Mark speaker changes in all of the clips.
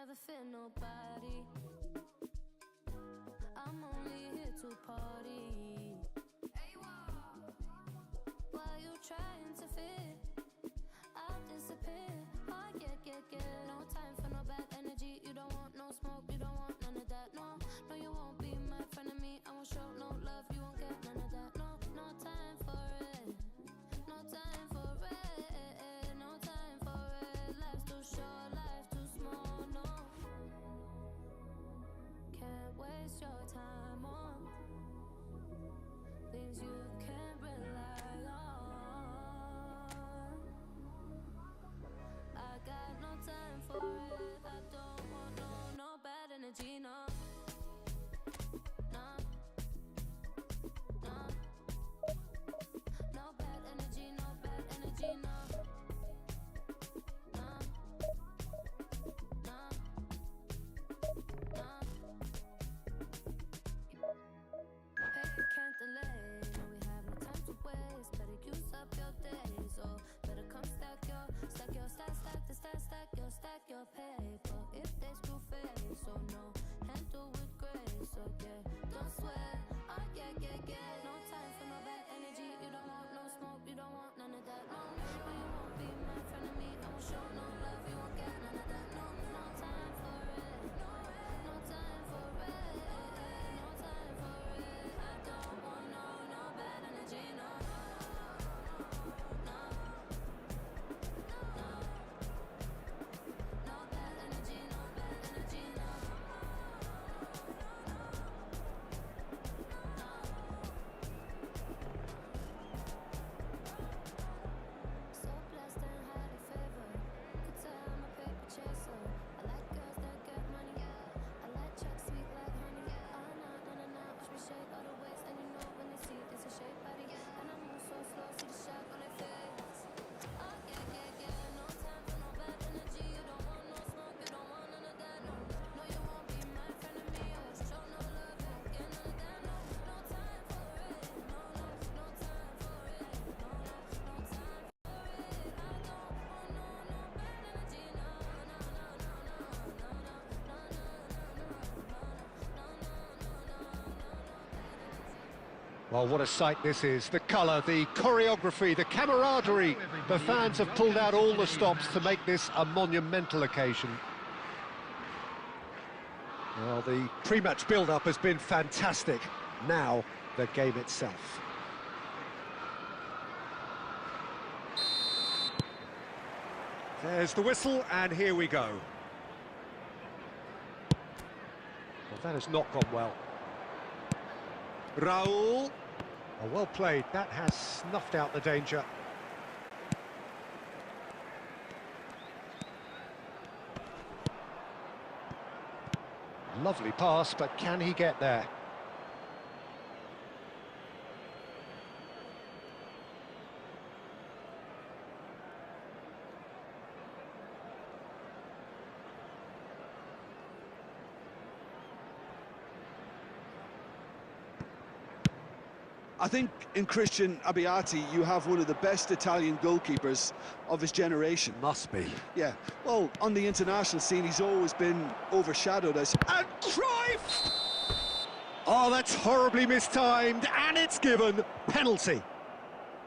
Speaker 1: never fear nobody. I'm only here to party. While you trying to fit, I'll disappear. Oh yeah. No time for no bad energy. You don't want no smoke, you don't want none of that. No, you won't be my friend of me. I won't show no love, you won't get none of that. No time for it. No time for it. No time for it. Life's too short, life too small. No, can't waste your time on things you can't rely on. I got no time for it. I don't want no bad energy, no. No bad energy, no bad energy, no. Paper can't delay. No, we have no time to waste. Better use up your days, or better come stack your paper. If they screw face, so no, handle with grace, so yeah, don't sweat. Oh yeah. No time for no bad energy. You don't want no smoke, you don't want none of that. No, you won't be my friend of me. I won't show no love, you won't get none of that. No time for it. No time for it. No time for it. I don't want no bad energy. No. No bad energy, no bad energy, no. So blessed and highly favored. Could tell I'm a paper chaser. I like girls that get money. I like chuck sweet like honey. Oh no, watch me shake all the waist, and you know when they see it's a shape body. And I move so slow, see the shock on their face. Oh yeah. No time for no bad energy. You don't want no smoke, you don't want none of that. No, you won't be my friend of me. I won't show no love, you won't get none of that. No time for it. No time for it. No time for it. I don't want no bad energy. No.
Speaker 2: Well, what a sight this is. The colour, the choreography, the camaraderie. The fans have pulled out all the stops to make this a monumental occasion. Well, the pre-match build-up has been fantastic. Now, the game itself. There's the whistle, and here we go. Well, that has not gone well. Raul. Oh, well played. That has snuffed out the danger. Lovely pass, but can he get there?
Speaker 3: I think in Christian Abbiati you have one of the best Italian goalkeepers of his generation.
Speaker 2: Must be.
Speaker 3: Yeah, well, on the international scene he's always been overshadowed as...
Speaker 2: And Cruyff! Oh, that's horribly mistimed, and it's given. Penalty.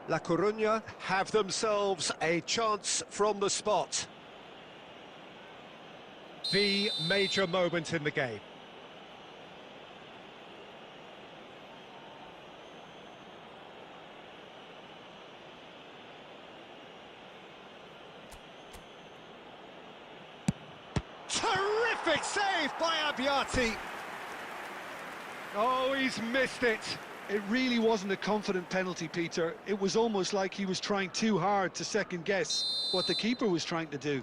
Speaker 2: La Coruña have themselves a chance from the spot. The major moment in the game. Terrific save by Abbiati. Oh, he's missed it.
Speaker 3: It really wasn't a confident penalty, Peter. It was almost like he was trying too hard to second-guess what the keeper was trying to do.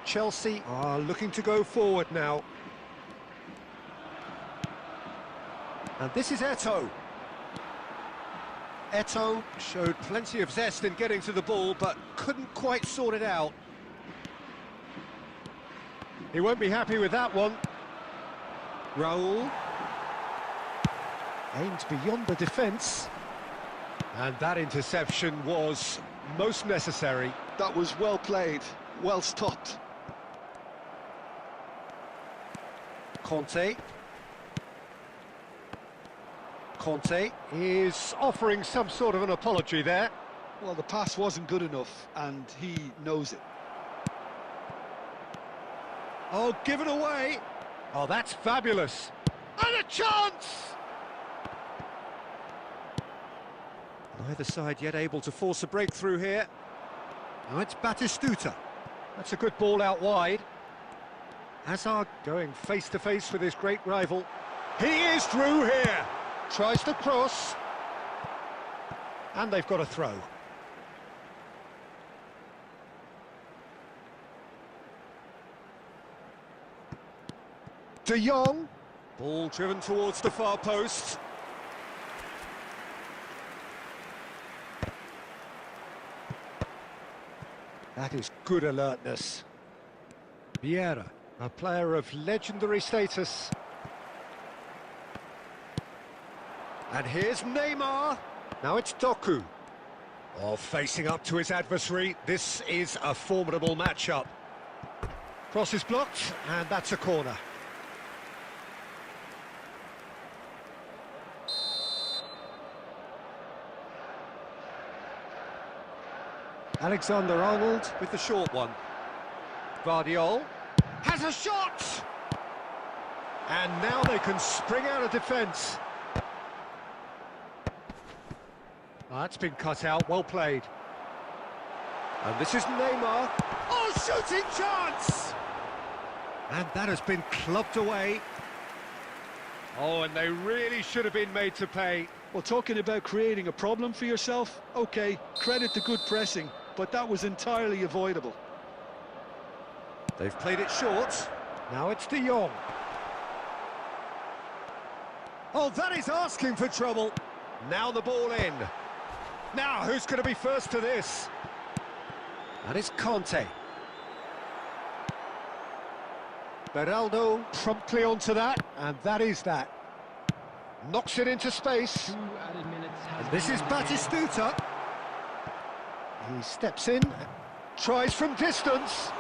Speaker 2: Chelsea are looking to go forward now. And this is Eto'o. Eto'o showed plenty of zest in getting to the ball, but couldn't quite sort it out. He won't be happy with that one. Raul. Aimed beyond the defence. And that interception was most necessary.
Speaker 3: That was well played, well stopped.
Speaker 2: Conte is offering some sort of an apology there.
Speaker 3: Well, the pass wasn't good enough, and he knows it.
Speaker 2: Oh, given away. Oh, that's fabulous. And a chance! Neither side yet able to force a breakthrough here. Now it's Batistuta. That's a good ball out wide. Hazard going face-to-face with his great rival. He is through here. Tries to cross. And they've got a throw. De Jong. Ball driven towards the far post. That is good alertness. Vieira, a player of legendary status. And here's Neymar. Now it's Doku. Oh, facing up to his adversary. This is a formidable matchup. Cross is blocked, and that's a corner. Alexander-Arnold with the short one. Guardiola has a shot! And now they can spring out of defence. That's been cut out, well played. And this is Neymar. Oh, shooting chance! And that has been clubbed away. Oh, and they really should have been made to pay.
Speaker 3: Well, talking about creating a problem for yourself, OK, credit to good pressing, but that was entirely avoidable.
Speaker 2: They've played it short. Now it's De Jong. Oh, that is asking for trouble. Now the ball in. Now, who's going to be first to this? That is Conte. Beraldo promptly onto that, and that is that. Knocks it into space. And this is Batistuta. He steps in, tries from distance.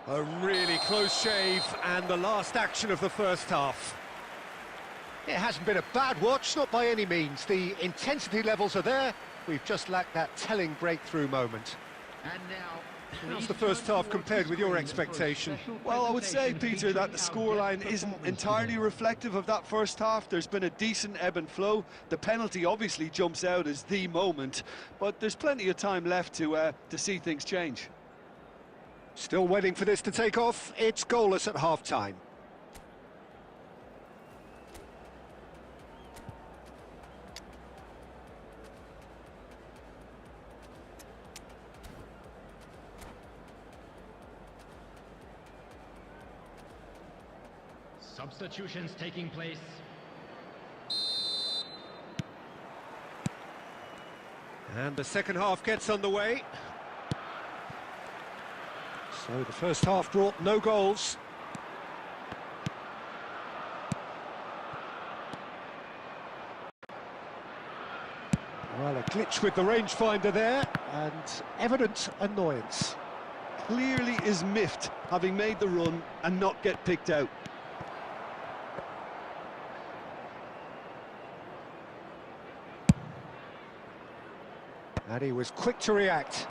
Speaker 2: A really close shave, and the last action of the first half. It hasn't been a bad watch, not by any means. The intensity levels are there. We've just lacked that telling breakthrough moment.
Speaker 4: And now,
Speaker 2: how's the first half compared with your expectation?
Speaker 3: Well, I would say, Peter, that the scoreline isn't entirely reflective of that first half. There's been a decent ebb and flow. The penalty obviously jumps out as the moment, but there's plenty of time left to see things change.
Speaker 2: Still waiting for this to take off. It's goalless at half-time.
Speaker 4: substitutions taking place.
Speaker 2: And the second half gets underway. So the first half brought no goals. Well, a glitch with the rangefinder there, and evident annoyance.
Speaker 3: Clearly is miffed, having made the run and not get picked out.
Speaker 2: And he was quick to react.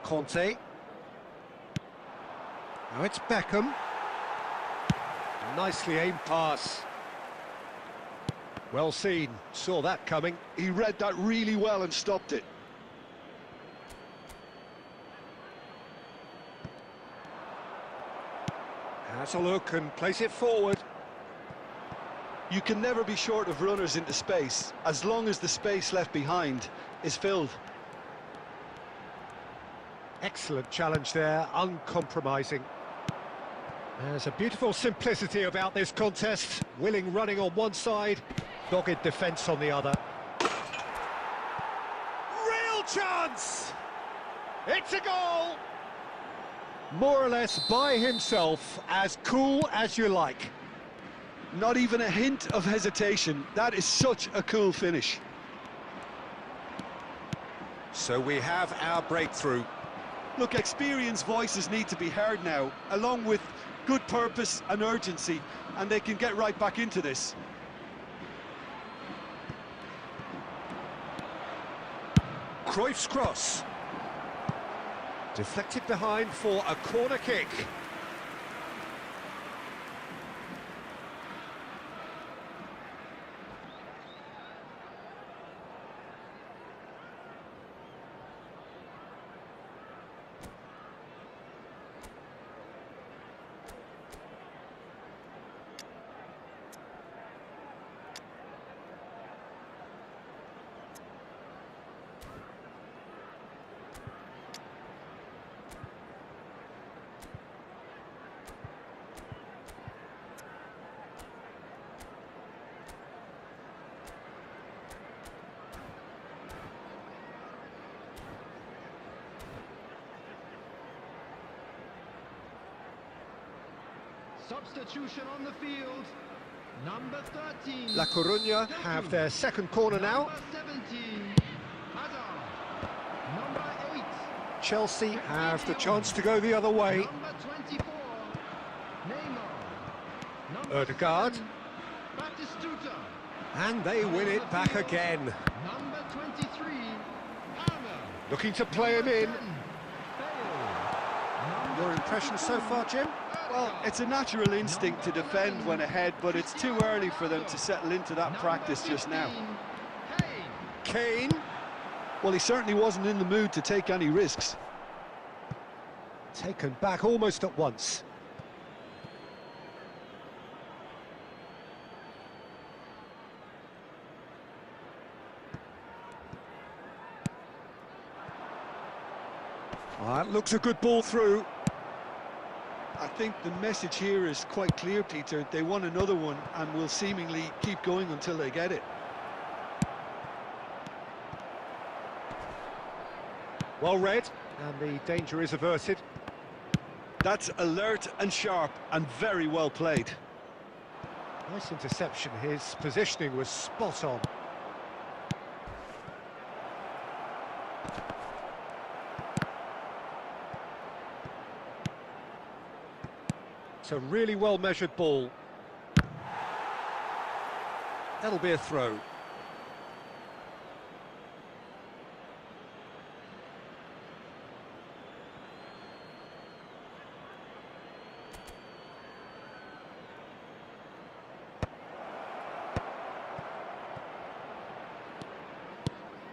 Speaker 2: Conte. Now it's Beckham. Nicely aimed pass. Well seen, saw that coming.
Speaker 3: He read that really well and stopped it.
Speaker 2: Has a look and plays it forward.
Speaker 3: You can never be short of runners into space, as long as the space left behind is filled.
Speaker 2: Excellent challenge there, uncompromising. There's a beautiful simplicity about this contest. Willing running on one side, dogged defence on the other. Real chance! It's a goal! More or less by himself, as cool as you like.
Speaker 3: Not even a hint of hesitation. That is such a cool finish.
Speaker 2: So we have our breakthrough.
Speaker 3: Look, experienced voices need to be heard now, along with good purpose and urgency, and they can get right back into this.
Speaker 2: Cruyff's cross. Deflected behind for a corner kick.
Speaker 4: Substitution on the field. Number 13.
Speaker 2: La Coruña have their second corner now.
Speaker 4: Number 17. Hazard. Number 8.
Speaker 2: Chelsea have the chance to go the other way.
Speaker 4: Number 24. Neymar. Number
Speaker 2: Odegaard.
Speaker 4: 7, Batistuta.
Speaker 2: And they win it back again.
Speaker 4: Number 23. Palmer.
Speaker 2: Looking to play him in.
Speaker 4: 10, Bale.
Speaker 2: Your impressions so far, Jim?
Speaker 3: Well, it's a natural instinct to defend when ahead, but it's too early for them to settle into that practice just now.
Speaker 2: Kane.
Speaker 3: Well, he certainly wasn't in the mood to take any risks.
Speaker 2: Taken back almost at once. That looks a good ball through.
Speaker 3: I think the message here is quite clear, Peter. They want another one and will seemingly keep going until they get it.
Speaker 2: Well read, and the danger is averted.
Speaker 3: That's alert and sharp and very well played.
Speaker 2: Nice interception. His positioning was spot on. It's a really well-measured ball. That'll be a throw.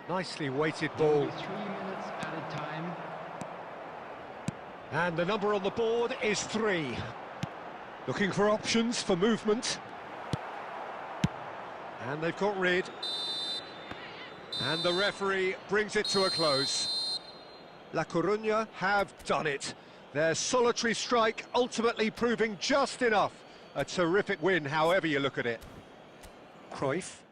Speaker 2: Nicely weighted ball.
Speaker 4: 3 minutes at a time.
Speaker 2: And the number on the board is 3. Looking for options for movement. And they've got rid. And the referee brings it to a close. La Coruña have done it. Their solitary strike ultimately proving just enough. A terrific win, however you look at it. Cruyff.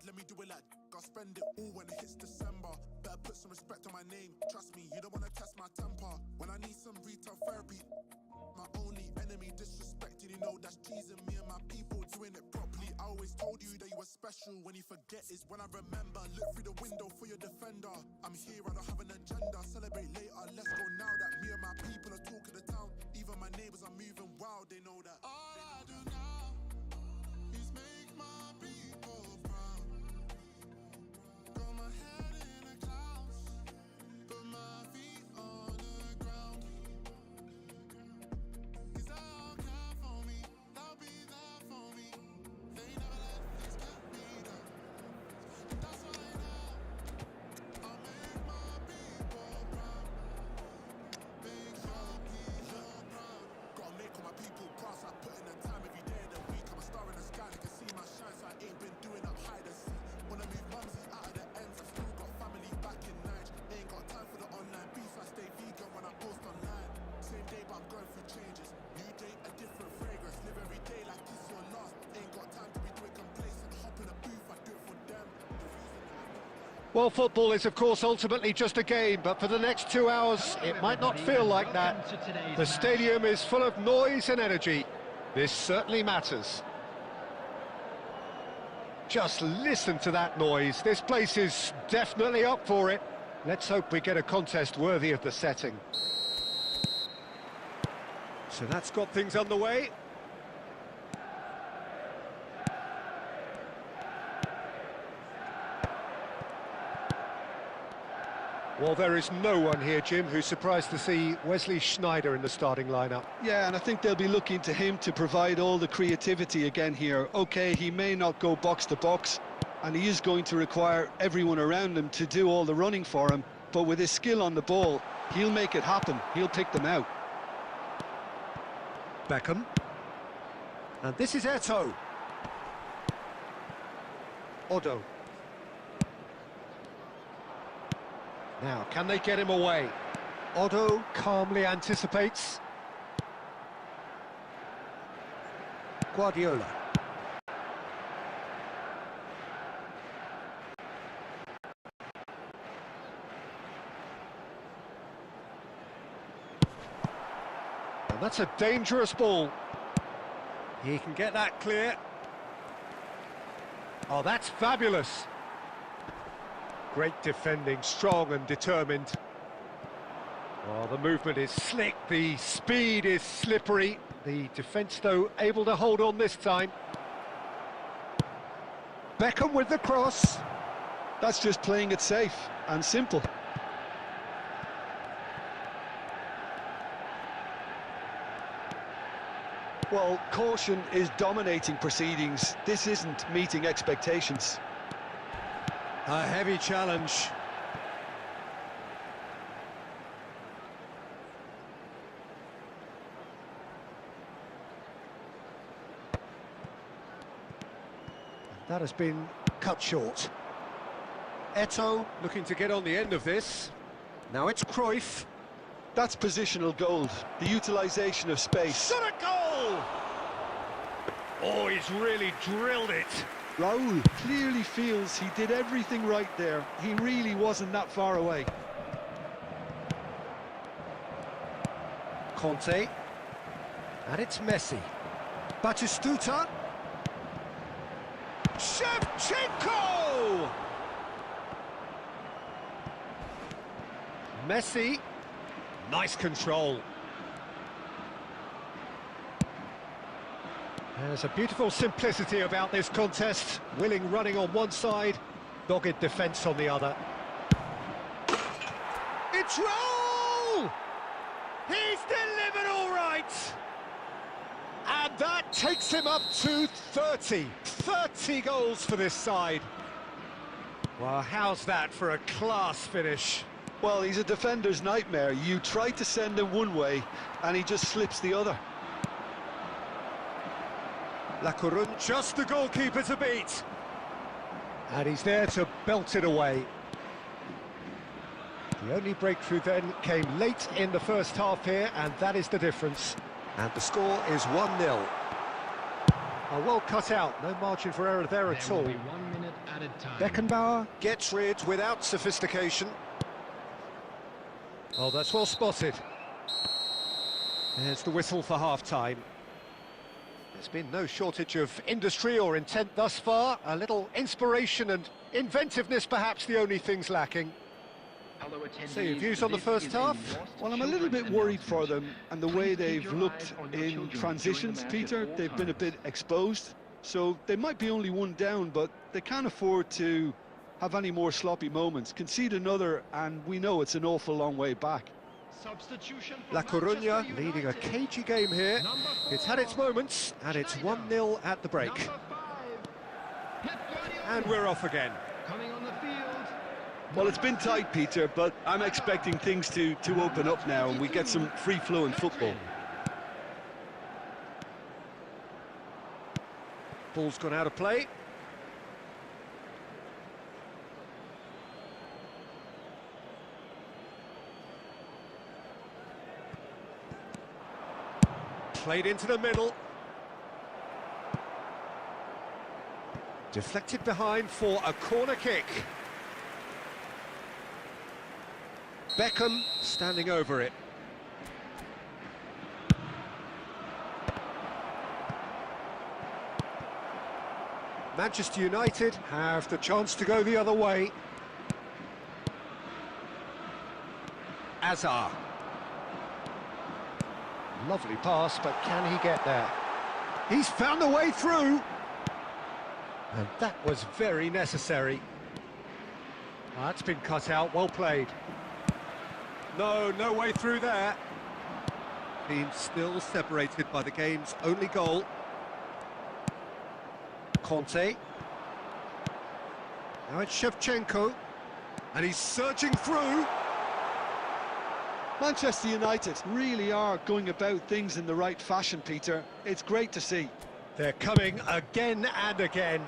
Speaker 5: Let me do it like I'll spend it all when it hits December. Better put some respect on my name. Trust me, you don't wanna test my temper. When I need some retail therapy, my only enemy disrespected. You know that's teasing me and my people doing it properly. I always told you that you were special. When you forget is when I remember. Look through the window for your defender. I'm here, I don't have an agenda. Celebrate later, let's go now that me and my people are talk of the town. Even my neighbors are moving wild, they know that. All I do now is make my people proud. Got my head in the clouds, put my feet on the ground. 'Cause they all care for me, they'll be there for me. They never let this get me down. And that's why now I'll make my people proud.
Speaker 2: Well, football is, of course, ultimately just a game, but for the next 2 hours, it might not feel like that. The stadium is full of noise and energy. This certainly matters. Just listen to that noise. This place is definitely up for it. Let's hope we get a contest worthy of the setting. So that's got things underway. Well, there is no one here, Jim, who's surprised to see Wesley Sneijder in the starting lineup.
Speaker 3: Yeah, and I think they'll be looking to him to provide all the creativity again here. OK, he may not go box to box, and he is going to require everyone around him to do all the running for him, but with his skill on the ball, he'll make it happen. He'll pick them out.
Speaker 2: Beckham. And this is Eto'o. Odo. Now, can they get him away? Odo calmly anticipates. Guardiola. And that's a dangerous ball. He can get that clear. Oh, that's fabulous. Great defending, strong and determined. Oh, the movement is slick, the speed is slippery. The defence, though, able to hold on this time. Beckham with the cross.
Speaker 3: That's just playing it safe and simple. Well, caution is dominating proceedings. This isn't meeting expectations.
Speaker 2: A heavy challenge. That has been cut short. Eto'o looking to get on the end of this. Now it's Cruyff.
Speaker 3: That's positional gold, the utilisation of space.
Speaker 2: Shot a goal! Oh, he's really drilled it.
Speaker 3: Raul clearly feels he did everything right there. He really wasn't that far away.
Speaker 2: Conte. And it's Messi. Batistuta. Shevchenko! Messi. Nice control. There's a beautiful simplicity about this contest. Willing running on one side, dogged defence on the other. It's Raul! He's delivered all right! And that takes him up to 30. 30 goals for this side. Well, how's that for a class finish?
Speaker 3: Well, he's a defender's nightmare. You try to send him one way, and he just slips the other.
Speaker 2: La Coruña, just the goalkeeper to beat. And he's there to belt it away. The only breakthrough then came late in the first half here, and that is the difference. And the score is 1-0. Well cut out, no margin for error there at all.
Speaker 4: 1 minute added time.
Speaker 2: Beckenbauer gets rid without sophistication. Oh, that's well spotted. There's the whistle for half-time. There's been no shortage of industry or intent thus far. A little inspiration and inventiveness, perhaps the only things lacking. So your views on the first half?
Speaker 3: Well, I'm a little bit worried for them and the way they've looked in transitions, Peter. They've been a bit exposed, so they might be only one down, but they can't afford to have any more sloppy moments. Concede another, and we know it's an awful long way back.
Speaker 4: Substitution for
Speaker 2: La Coruña
Speaker 4: Manchester
Speaker 2: leading a
Speaker 4: United.
Speaker 2: cagey game here. It's had its moments, and it's 1-0 at the break.
Speaker 4: Number 5, Pep Guardiola.
Speaker 2: And we're off again.
Speaker 4: Coming on the field.
Speaker 3: Well, it's been tight, Peter, but I'm expecting things to open up now and we get some free-flowing football.
Speaker 2: Ball's gone out of play. Played into the middle. Deflected behind for a corner kick. Beckham standing over it. Manchester United have the chance to go the other way. Azar. Lovely pass, but can he get there? He's found a way through. And that was very necessary. That's been cut out, well played. No way through there. Team still separated by the game's only goal. Conte. Now it's Shevchenko. And he's surging through.
Speaker 3: Manchester United really are going about things in the right fashion, Peter. It's great to see.
Speaker 2: They're coming again and again.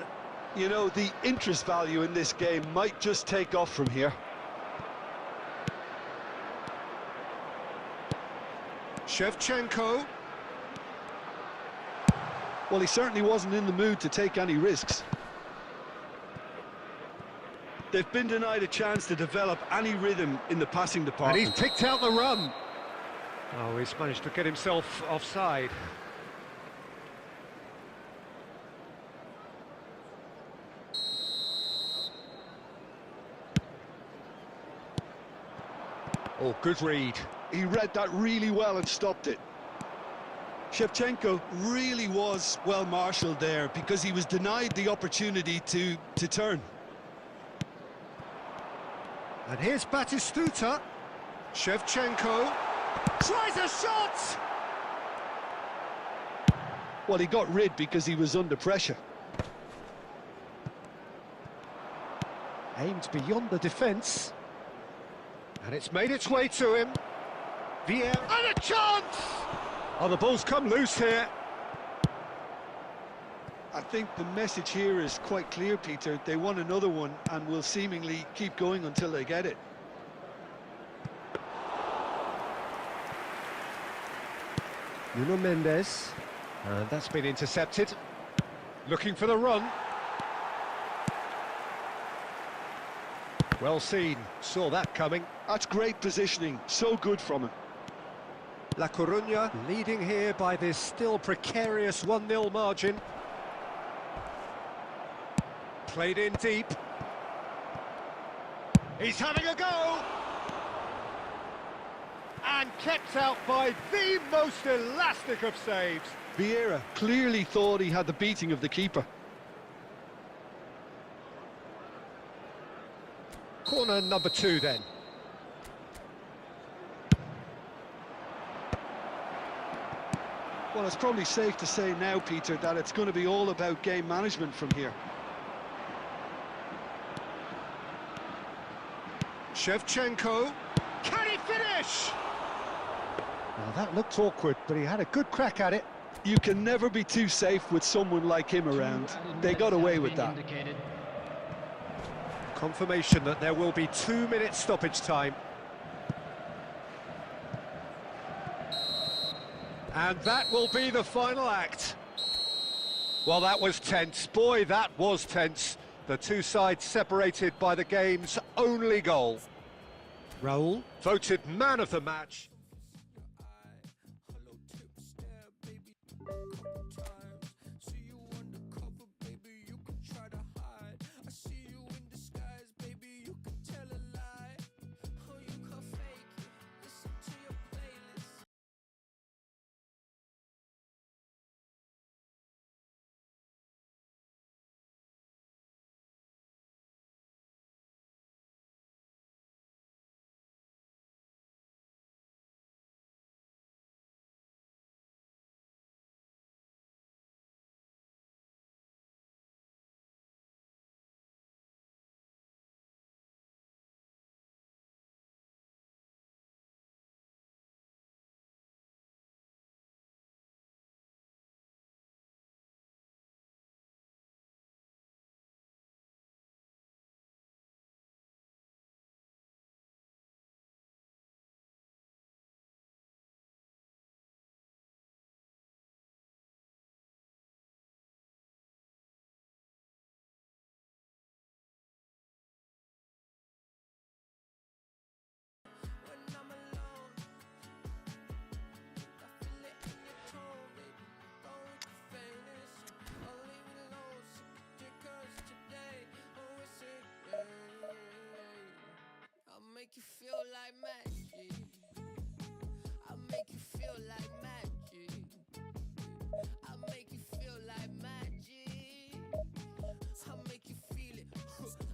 Speaker 3: You know, the interest value in this game might just take off from here.
Speaker 2: Shevchenko.
Speaker 3: Well, he certainly wasn't in the mood to take any risks. They've been denied a chance to develop any rhythm in the passing
Speaker 2: And
Speaker 3: department.
Speaker 2: he's picked out the run. Oh, he's managed to get himself offside. Oh, good read.
Speaker 3: He read that really well and stopped it. Shevchenko really was well marshalled there because he was denied the opportunity to turn.
Speaker 2: And here's Batistuta. Shevchenko tries a shot!
Speaker 3: Well, he got rid because he was under pressure.
Speaker 2: Aimed beyond the defence. And it's made its way to him. Vieira. And a chance! Oh, the ball's come loose here.
Speaker 3: I think the message here is quite clear, Peter. They want another one and will seemingly keep going until they get it.
Speaker 2: Nuno Mendes. And that's been intercepted. Looking for the run. Well seen. Saw that coming.
Speaker 3: That's great positioning. So good from him.
Speaker 2: La Coruña leading here by this still precarious 1-0 margin. Played in deep. He's having a go! And kept out by the most elastic of saves.
Speaker 3: Vieira clearly thought he had the beating of the keeper.
Speaker 2: Corner number 2 then.
Speaker 3: Well, it's probably safe to say now, Peter, that it's going to be all about game management from here.
Speaker 2: Shevchenko. Can he finish? Well, that looked awkward, but he had a good crack at it.
Speaker 3: You can never be too safe with someone like him around. They got away with that.
Speaker 2: Confirmation that there will be 2 minutes stoppage time. And that will be the final act. Well, that was tense. Boy, that was tense. The two sides separated by the game's only goal. Raul, voted man of the match.
Speaker 6: make you feel like magic. I'll make you feel like magic. I'll make you feel like magic. I'll make you feel it.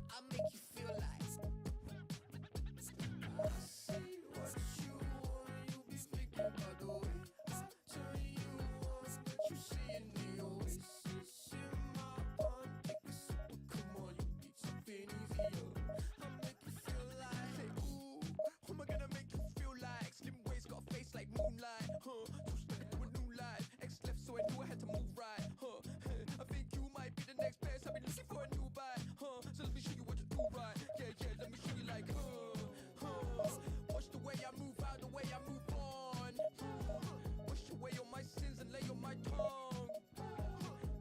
Speaker 6: I'll make you feel like. I see what you want, you be thinking about the way I turn you on, that you see in the oasis in my pond. Take a sip, come on, you need something easier. I'll make you feel like, hey, ooh, who am I gonna make you feel like? Slim waist, got a face like moonlight, huh? Two step to a new life, X left, so I knew I had to move right, huh? I think you might be the next best. I've been looking for a new bite, huh? So let me show you what to do right. Yeah, yeah, let me show you like, watch the way I move out, the way I move on. Wash away all my sins and lay on my tongue.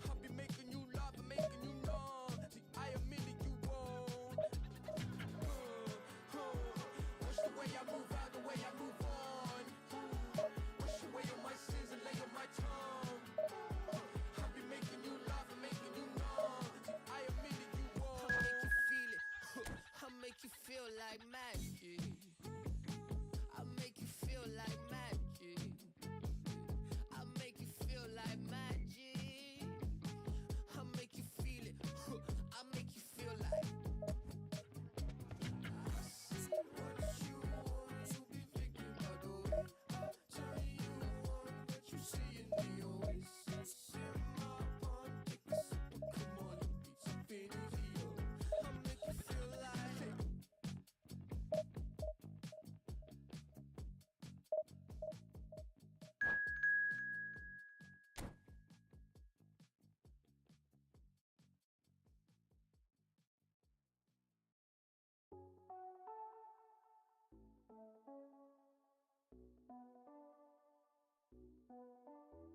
Speaker 6: I'll be making you laugh and making you numb. See, I admit that you won't. Wash the way I move out, the way I move on. Wash away all my sins and lay on my tongue. I'll be making you laugh and making you numb. See, I admit that you won't. I'll make you feel it. I'll make you feel like magic. I'll make you feel like magic. I'll make you feel like magic. I'll make you feel it. I'll make you feel like. I see what you want, you be thinking about the way I turn you on, that you see in the oasis in my pond. Take a sip, come on, you need something easier. I'll make you feel like, hey.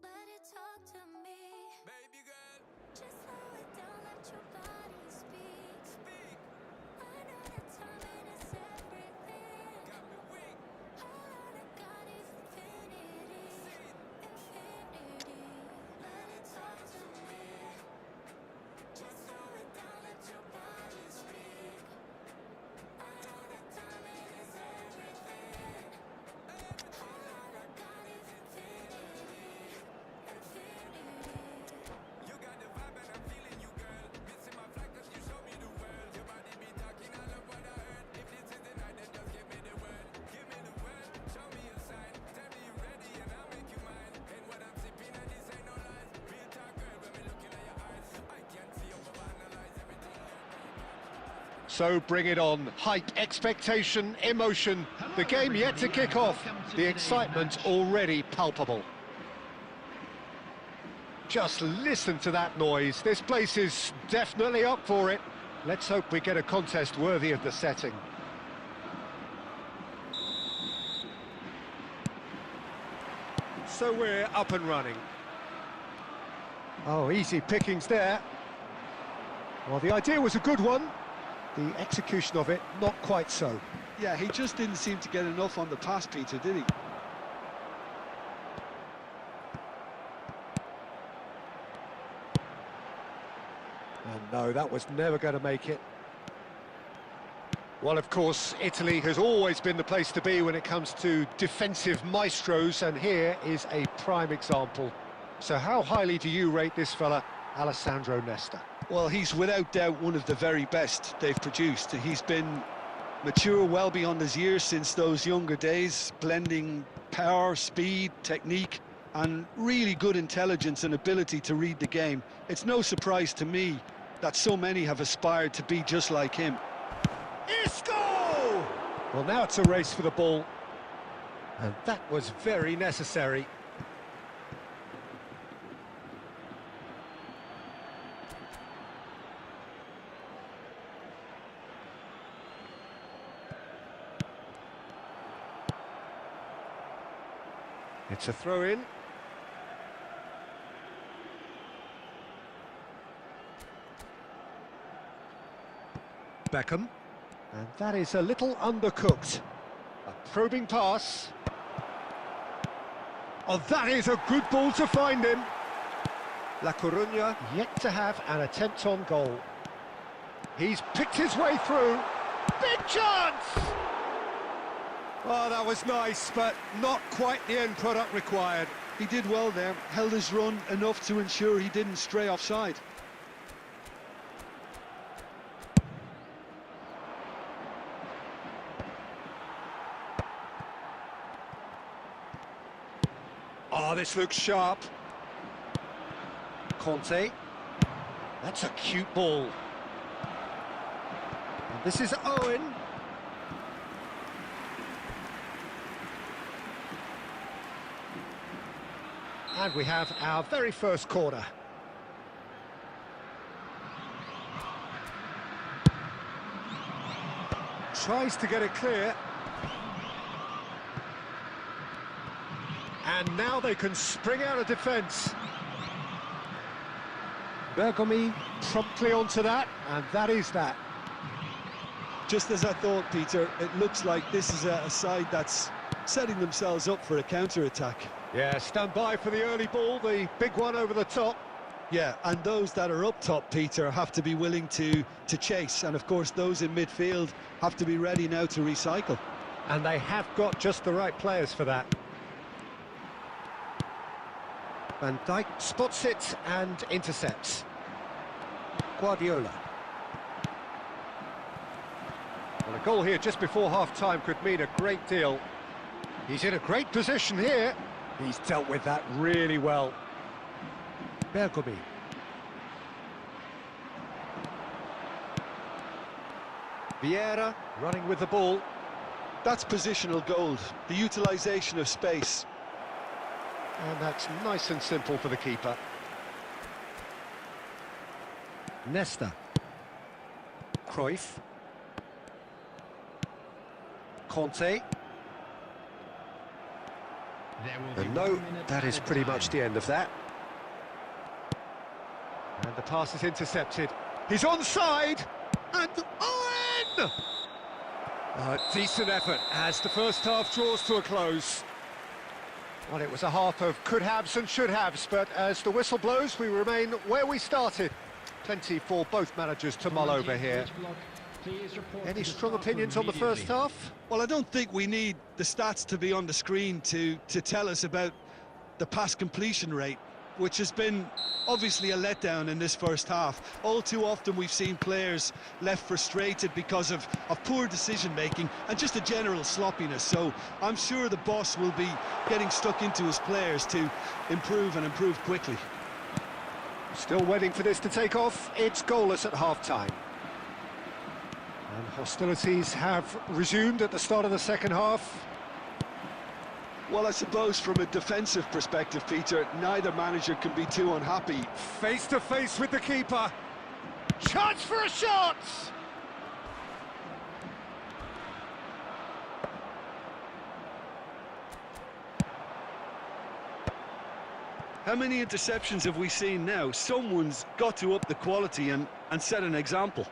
Speaker 1: Let it talk to me.
Speaker 6: Baby girl,
Speaker 1: Just slow it down, let your body speak.
Speaker 6: speak,
Speaker 1: I know that timing is everything.
Speaker 6: got me weak.
Speaker 1: All I got is infinity. Infinity. Let it talk to me. Just slow it down, let your body speak. I know that timing is everything. All I got is infinity. Infinity.
Speaker 6: You got the vibe and I'm feeling you, girl. Missing my flight 'cause you show me the world. Your body be talking, I love what I heard. If this is the night, then just give me the word. Give me the word, show me a sign. Tell me you ready and I'll make you mine. And what I'm sipping and this ain't no lies. Real talk, girl, when me looking at your eyes. I can't see you, but analyze everything.
Speaker 2: So bring it on. Hype, expectation, emotion. The game yet to kick off. The excitement already palpable. Just listen to that noise. This place is definitely up for it. Let's hope we get a contest worthy of the setting. So we're up and running. Oh, easy pickings there. Well, the idea was a good one. The execution of it, not quite so.
Speaker 3: Yeah, he just didn't seem to get enough on the pass, Peter, did he?
Speaker 2: And no, that was never going to make it. Well, of course, Italy has always been the place to be when it comes to defensive maestros, and here is a prime example. So how highly do you rate this fella, Alessandro Nesta?
Speaker 3: Well, he's without doubt one of the very best they've produced. He's been mature well beyond his years since those younger days, blending power, speed, technique, and really good intelligence and ability to read the game. It's no surprise to me that so many have aspired to be just like him.
Speaker 2: Isco! Well, now it's a race for the ball. And that was very necessary. It's a throw-in. Beckham. And that is a little undercooked. A probing pass. Oh, that is a good ball to find him. La Coruña yet to have an attempt on goal. He's picked his way through. Big chance! Oh, that was nice, but not quite the end product required.
Speaker 3: He did well there, held his run enough to ensure he didn't stray offside.
Speaker 2: Oh, this looks sharp. Conte. That's a cute ball. And this is Owen. And we have our very first corner. Tries to get it clear. And now they can spring out of defence. Bergomi promptly onto that, and that is that.
Speaker 3: Just as I thought, Peter, it looks like this is a side that's setting themselves up for a counter-attack.
Speaker 2: Yeah, stand by for the early ball, the big one over the top.
Speaker 3: Yeah, and those that are up top, Peter, have to be willing to chase. And, of course, those in midfield have to be ready now to recycle.
Speaker 2: And they have got just the right players for that. Van Dijk spots it and intercepts. Guardiola. Well, a goal here just before half-time could mean a great deal. He's in a great position here. He's dealt with that really well. Bergomi. Vieira running with the ball.
Speaker 3: That's positional gold, the utilisation of space.
Speaker 2: And that's nice and simple for the keeper. Nesta. Cruyff. Conte. And no, that is pretty much the end of that. And the pass is intercepted. He's onside! And Owen! A decent effort as the first half draws to a close. Well, it was a half of could-haves and should-haves, but as the whistle blows, we remain where we started. Plenty for both managers to mull over here. Any strong opinions on the first half?
Speaker 3: Well, I don't think we need the stats to be on the screen to tell us about the pass completion rate, which has been obviously a letdown in this first half. All too often we've seen players left frustrated because of poor decision-making and just a general sloppiness. So I'm sure the boss will be getting stuck into his players to improve and improve quickly.
Speaker 2: Still waiting for this to take off. It's goalless at half-time. And hostilities have resumed at the start of the second half.
Speaker 3: Well, I suppose from a defensive perspective, Peter, neither manager can be too unhappy.
Speaker 2: Face to face with the keeper. Chance for a shot!
Speaker 3: How many interceptions have we seen now? Someone's got to up the quality and set an example.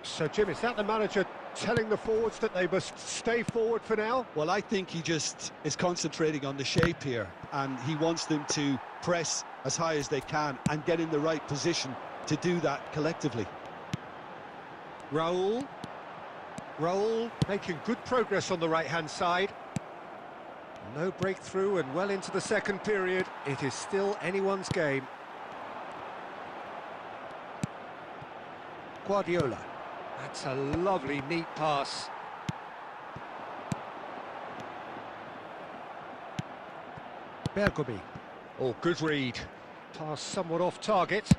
Speaker 2: So, Jim, is that the manager telling the forwards that they must stay forward for now?
Speaker 3: Well, I think he just is concentrating on the shape here, and he wants them to press as high as they can and get in the right position to do that collectively.
Speaker 2: Raul making good progress on the right-hand side. No breakthrough and well into the second period. It is still anyone's game. Guardiola. That's a lovely, neat pass. Bergomi. Oh, good read. Pass somewhat off target.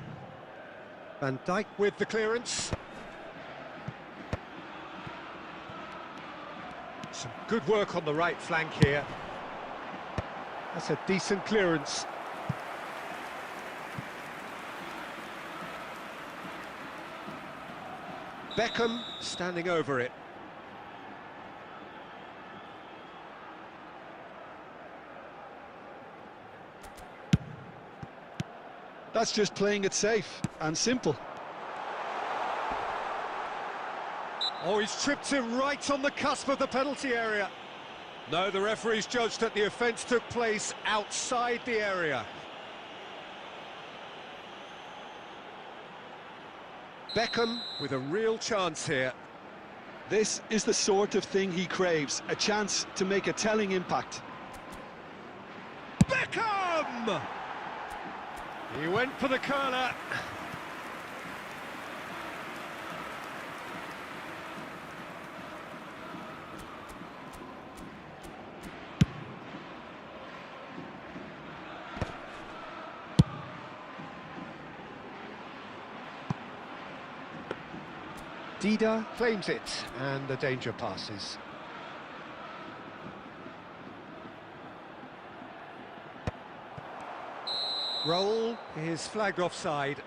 Speaker 2: Van Dijk with the clearance. Some good work on the right flank here. That's a decent clearance. Beckham standing over it.
Speaker 3: That's just playing it safe and simple.
Speaker 2: Oh, he's tripped him right on the cusp of the penalty area. No, the referee's judged that the offence took place outside the area. Beckham with a real chance here.
Speaker 3: This is the sort of thing he craves, a chance to make a telling impact.
Speaker 2: Beckham! He went for the curler. Dida claims it, and the danger passes. Roll is flagged offside.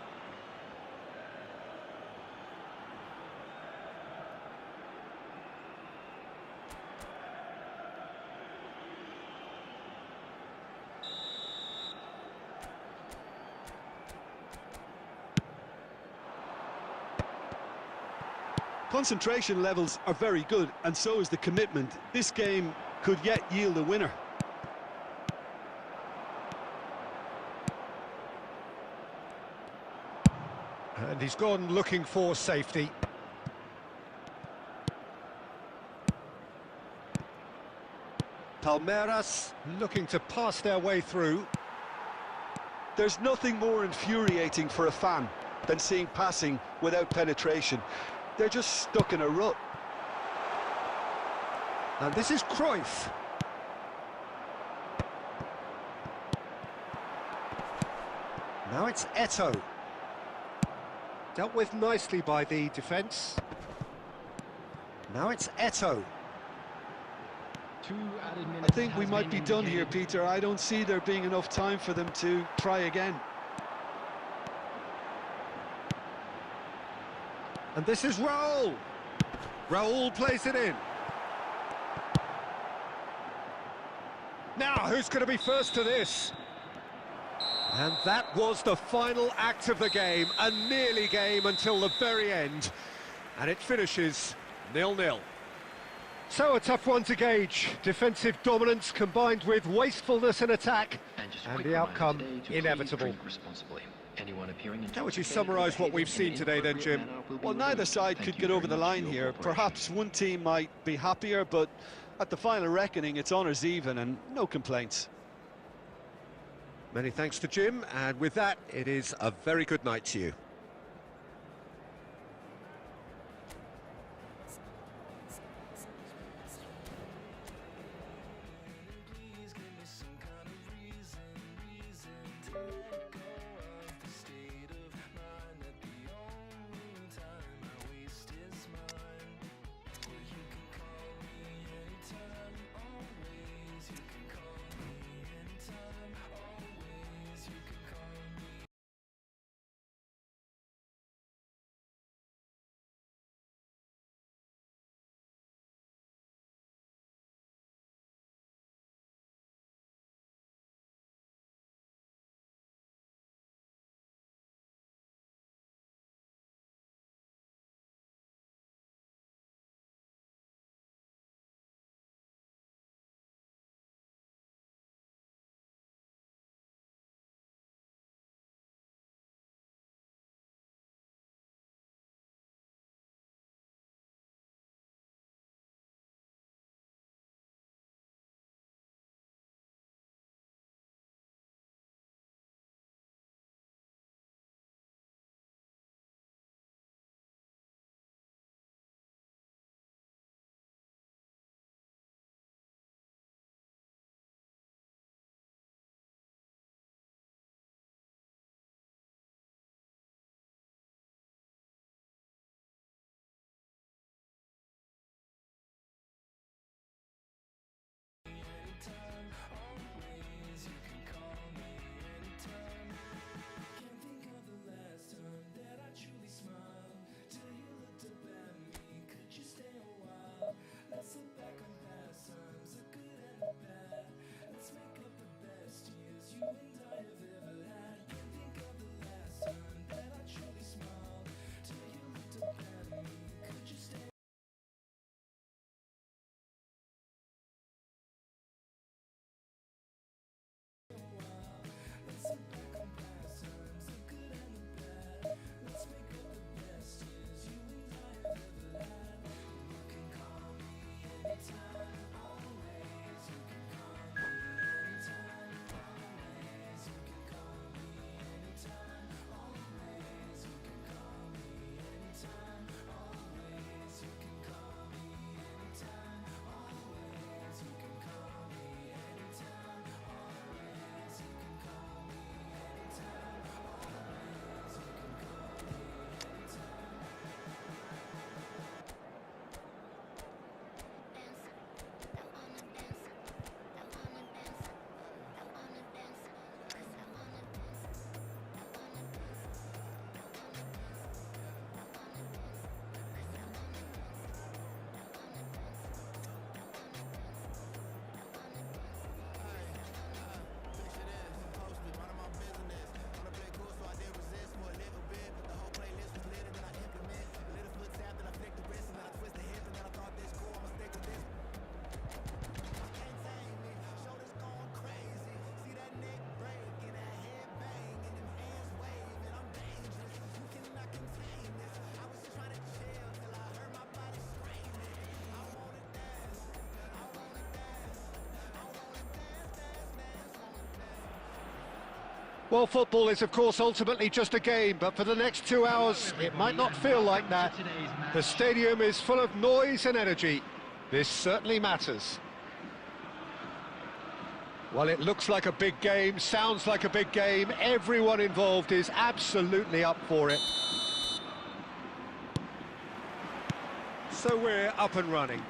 Speaker 3: Concentration levels are very good, and so is the commitment. This game could yet yield a winner.
Speaker 2: And he's gone looking for safety. Palmeiras looking to pass their way through.
Speaker 3: There's nothing more infuriating for a fan than seeing passing without penetration. They're just stuck in a rut.
Speaker 2: And this is Cruyff. Now it's Eto'o. Dealt with nicely by the defence. Now it's Eto'o.
Speaker 4: 2 added minutes.
Speaker 3: I think we
Speaker 4: has
Speaker 3: might
Speaker 4: been
Speaker 3: be done here,
Speaker 4: indicated.
Speaker 3: Peter. I don't see there being enough time for them to try again.
Speaker 2: And this is Raul. Raul plays it in. Now, who's going to be first to this? And that was the final act of the game, a nearly game until the very end. And it finishes 0-0. So a tough one to gauge. Defensive dominance combined with wastefulness in attack.
Speaker 7: Just a
Speaker 2: And
Speaker 7: quick
Speaker 2: the
Speaker 7: reminder
Speaker 2: outcome
Speaker 7: today to please
Speaker 2: inevitable.
Speaker 7: drink responsibly. Anyone appearing in
Speaker 2: How would you
Speaker 7: intoxicated or
Speaker 2: summarise what we've
Speaker 7: behaving in
Speaker 2: seen today then,
Speaker 7: inappropriate
Speaker 2: Jim?
Speaker 7: manner will be
Speaker 3: Well, neither
Speaker 7: removed.
Speaker 3: side
Speaker 7: Thank
Speaker 3: could
Speaker 7: you
Speaker 3: get
Speaker 7: very
Speaker 3: over the
Speaker 7: much for
Speaker 3: line
Speaker 7: your
Speaker 3: here.
Speaker 7: cooperation.
Speaker 3: Perhaps one team might be happier, but at the final reckoning, it's honours even and no complaints.
Speaker 2: Many thanks to Jim, and with that, it is a very good night to you. Well, football is, of course, ultimately just a game, but for the next 2 hours, it might not feel like that. The stadium is full of noise and energy. This certainly matters. Well, it looks like a big game, sounds like a big game. Everyone involved is absolutely up for it. So we're up and running.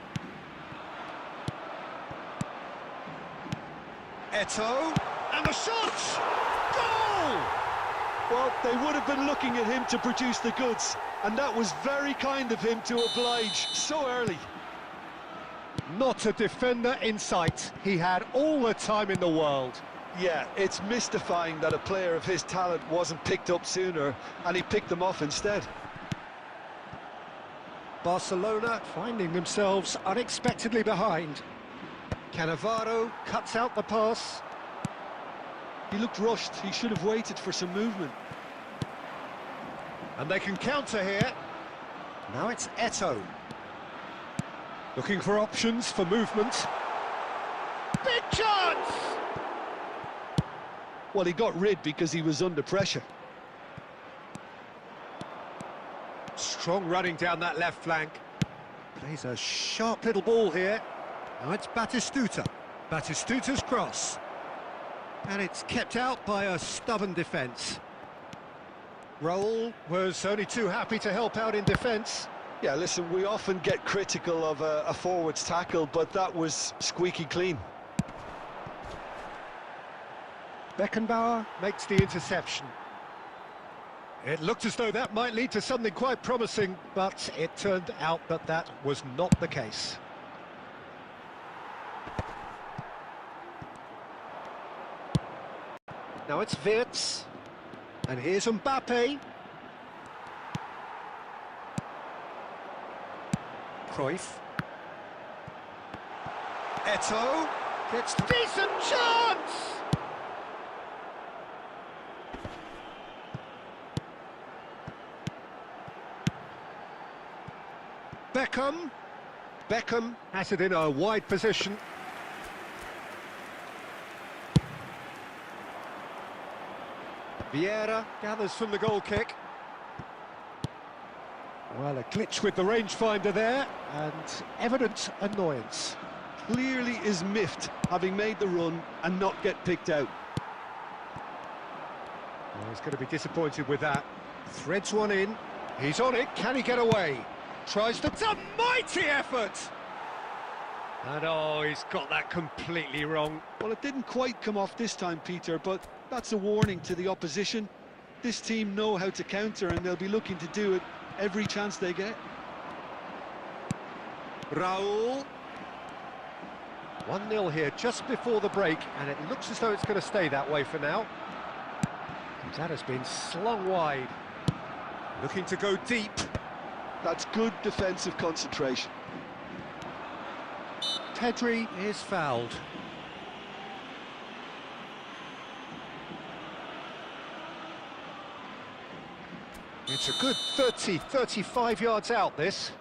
Speaker 2: Eto'o, and the shot! Goal!
Speaker 3: Well, they would have been looking at him to produce the goods, and that was very kind of him to oblige so early.
Speaker 2: Not a defender in sight. He had all the time in the world.
Speaker 3: Yeah, it's mystifying that a player of his talent wasn't picked up sooner, and he picked them off instead.
Speaker 2: Barcelona finding themselves unexpectedly behind. Cannavaro cuts out the pass.
Speaker 3: He looked rushed. He should have waited for some movement.
Speaker 2: And they can counter here. Now it's Eto'o. Looking for options for movement. Big chance!
Speaker 3: Well, he got rid because he was under pressure.
Speaker 2: Strong running down that left flank. Plays a sharp little ball here. Now it's Batistuta. Batistuta's cross. And it's kept out by a stubborn defence. Raul was only too happy to help out in defence.
Speaker 3: Yeah, listen, we often get critical of a forward's tackle, but that was squeaky clean.
Speaker 2: Beckenbauer makes the interception. It looked as though that might lead to something quite promising, but it turned out that that was not the case. Now it's Wirtz, and here's Mbappe. Cruyff. Eto'o gets decent chance! Beckham has it in a wide position. Vieira gathers from the goal kick. Well, a glitch with the rangefinder there, and evident annoyance.
Speaker 3: Clearly is miffed, having made the run and not get picked out.
Speaker 2: Well, he's going to be disappointed with that. Threads one in. He's on it. Can he get away? Tries to... It's a mighty effort! And oh, he's got that completely wrong.
Speaker 3: Well, it didn't quite come off this time, Peter, but that's a warning to the opposition. This team know how to counter, and they'll be looking to do it every chance they get.
Speaker 2: Raul. 1-0 here just before the break, and it looks as though it's going to stay that way for now. And that has been slung wide. Looking to go deep.
Speaker 3: That's good defensive concentration.
Speaker 2: Pedri is fouled. It's a good 35 yards out, this.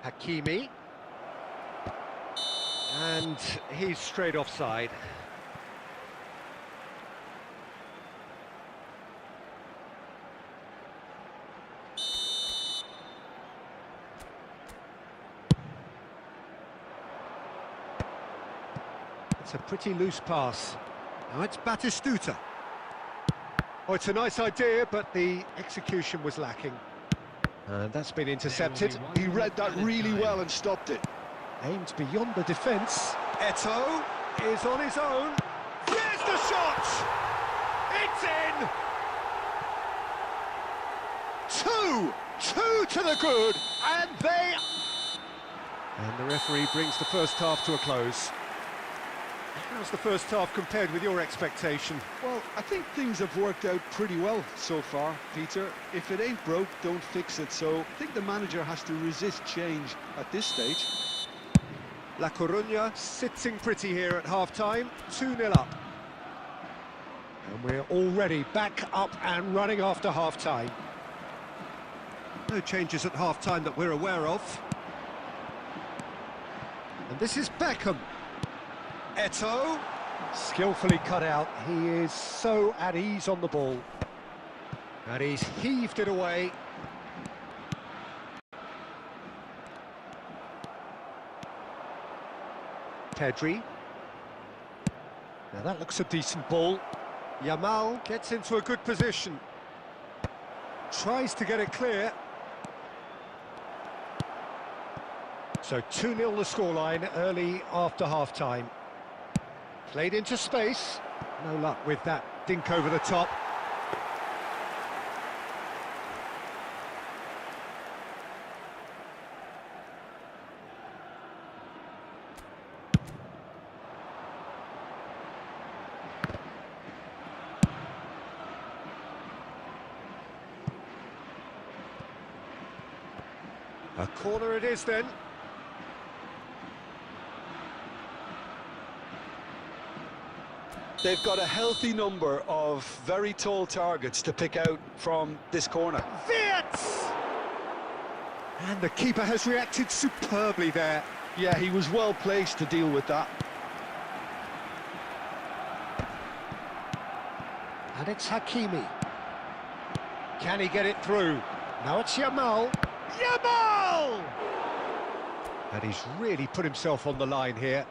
Speaker 2: Hakimi. And he's straight offside. It's a pretty loose pass. Now it's Batistuta. Oh, it's a nice idea, but the execution was lacking. And that's been intercepted.
Speaker 3: He read that really well and stopped it.
Speaker 2: Aimed beyond the defence. Eto'o is on his own. There's the shot! It's in! Two to the good, and they... And the referee brings the first half to a close. How's the first half compared with your expectation?
Speaker 3: Well, I think things have worked out pretty well so far, Peter. If it ain't broke, don't fix it. So I think the manager has to resist change at this stage.
Speaker 2: La Coruña sitting pretty here at half-time, 2-0 up. And we're already back up and running after half-time. No changes at half-time that we're aware of. And this is Beckham. Eto'o, Skillfully cut out. He is so at ease on the ball. And he's heaved it away. Pedri. Now that looks a decent ball. Yamal gets into a good position. Tries to get it clear. So 2-0 the scoreline early after half-time. Played into space. No luck with that dink over the top. A corner it is then.
Speaker 3: They've got a healthy number of very tall targets to pick out from this corner.
Speaker 2: Wirtz! And the keeper has reacted superbly there.
Speaker 3: Yeah, he was well placed to deal with that.
Speaker 2: And it's Hakimi. Can he get it through? Now it's Yamal. Yamal! And he's really put himself on the line here.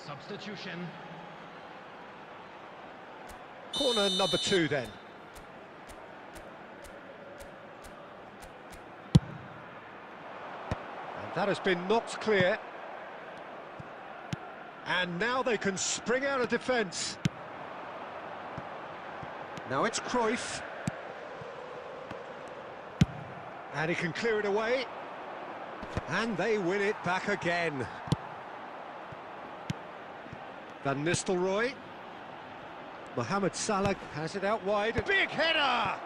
Speaker 4: Substitution.
Speaker 2: Corner number 2 then. And that has been knocked clear. And now they can spring out of defence. Now it's Cruyff. And he can clear it away. And they win it back again. Van Nistelrooy. Mohamed Salah has it out wide. Big header!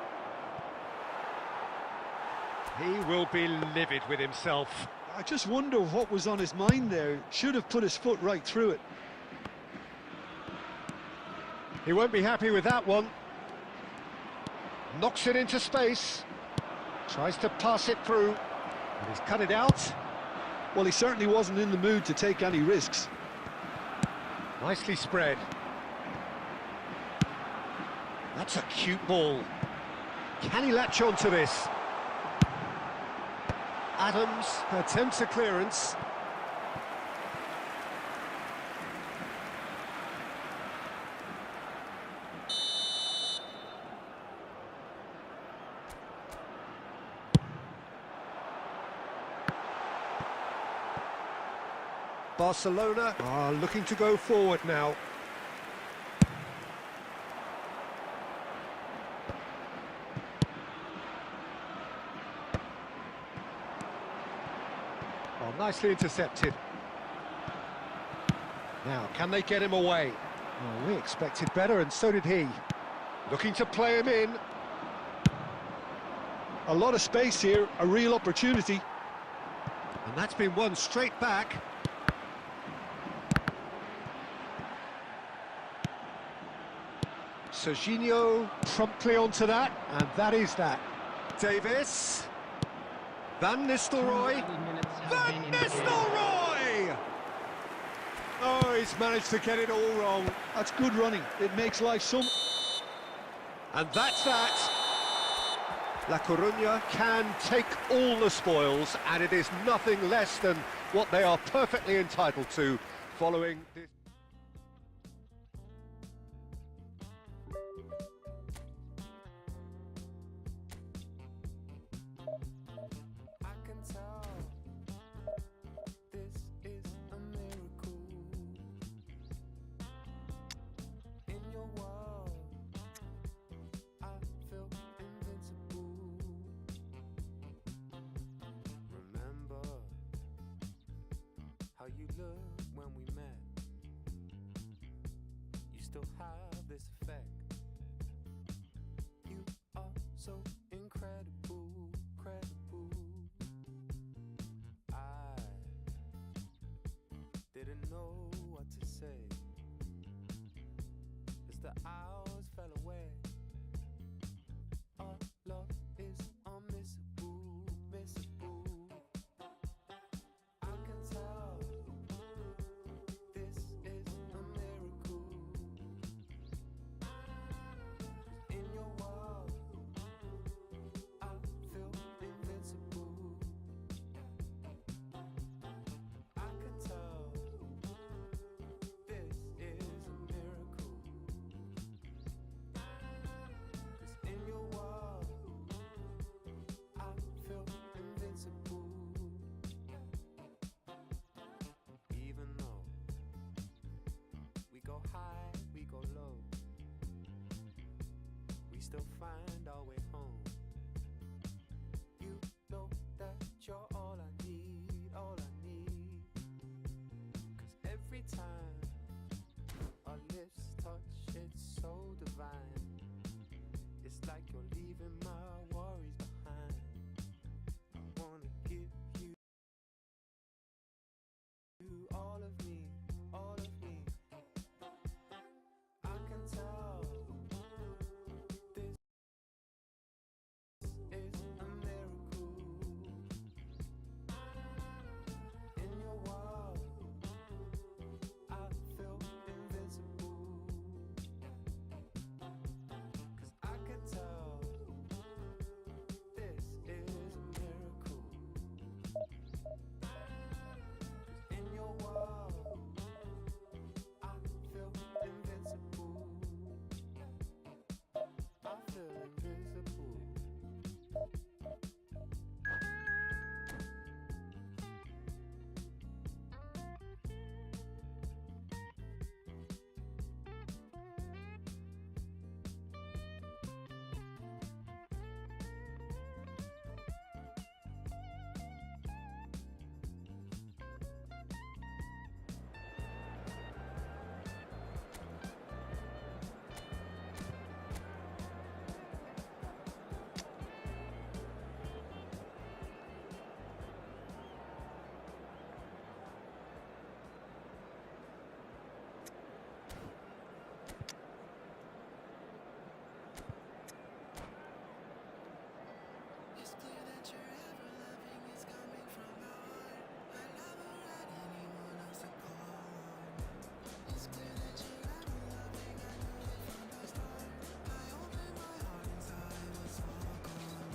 Speaker 2: He will be livid with himself.
Speaker 3: I just wonder what was on his mind there. Should have put his foot right through it.
Speaker 2: He won't be happy with that one. Knocks it into space. Tries to pass it through. And he's cut it out.
Speaker 3: Well, he certainly wasn't in the mood to take any risks.
Speaker 2: Nicely spread. That's a cute ball. Can he latch on to this? Adams attempts a clearance. Barcelona are looking to go forward now. Oh, nicely intercepted. Now, can they get him away? Well, we expected better, and so did he. Looking to play him in.
Speaker 3: A lot of space here, a real opportunity.
Speaker 2: And that's been won straight back. Serginho promptly onto that, and that is that. Davis. Van Nistelrooy. Van Nistelrooy! Oh, he's managed to get it all wrong.
Speaker 3: That's good running. It makes life some...
Speaker 2: And that's that. La Coruña can take all the spoils, and it is nothing less than what they are perfectly entitled to following this.
Speaker 6: I can tell this is a miracle. In your world, I feel invincible. Remember how you looked when we met. You still have this effect so incredible, credible. I didn't know what to say as the hours fell away. Our love is unmissable, missable. I can tell this is a miracle. In your world, I feel invincible. I can tell this is a miracle. 'Cause in your world, I feel invincible. Even though we go high, we go low, we still find our way home. You know that you're all I need, all I need. 'Cause every time our lips touch, it's so divine. It's like you're leaving my worries behind. I wanna give you all of me, all of me. I can tell this is a miracle. In your world, I feel invincible. 'Cause I can tell this is a miracle. 'Cause in your world, I feel invincible. I feel invincible. It's clear that you're ever loving is coming from the heart. I never had anyone else to call on. It's clear that you're ever loving, I knew it from the start. I opened my heart inside, was all gone.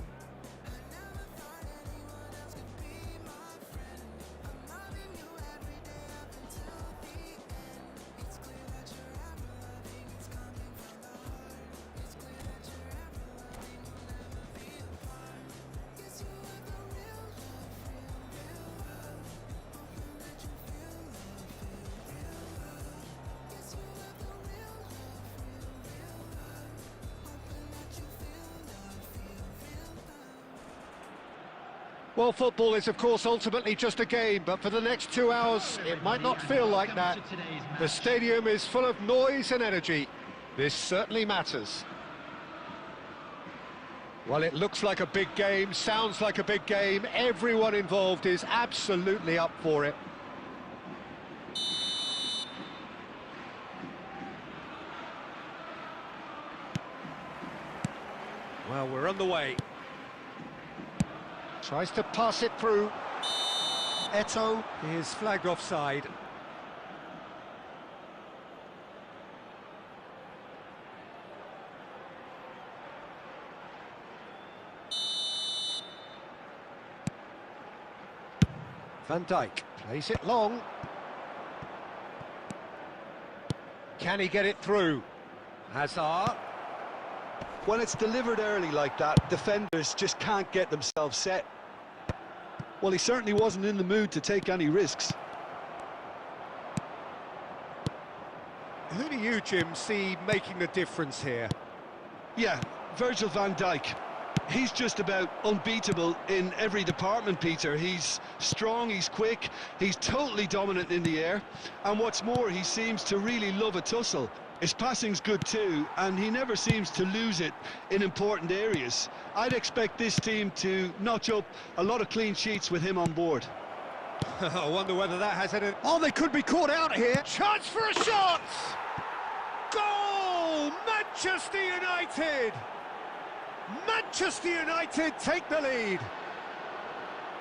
Speaker 6: I never thought anyone else could be my friend. I'm loving you every day up until the end. It's clear that you're ever loving, it's coming from the heart. It's clear that you're ever loving, we'll never be apart. Yes, you are the real love, real love. Hoping that you feel love, real love. Yes, you are the real love, real love. Hoping that you feel love, real love.
Speaker 2: Well, football is, of course, ultimately just a game, but for the next 2 hours, it might not feel like that. The stadium is full of noise and energy. This certainly matters. Well, it looks like a big game, sounds like a big game. Everyone involved is absolutely up for it. Well, we're on the way. Tries to pass it through. Eto'o is flagged offside. Van Dijk plays it long. Can he get it through? Hazard.
Speaker 3: When it's delivered early like that, defenders just can't get themselves set. Well, he certainly wasn't in the mood to take any risks.
Speaker 2: Who do you, Jim, see making the difference here?
Speaker 3: Yeah, Virgil van Dijk. He's just about unbeatable in every department, Peter. He's strong, he's quick, he's totally dominant in the air. And what's more, he seems to really love a tussle. His passing's good too, and he never seems to lose it in important areas. I'd expect this team to notch up a lot of clean sheets with him on board.
Speaker 2: I wonder whether that has any... Oh, they could be caught out here. Chance for a shot! Goal! Manchester United! Manchester United take the lead.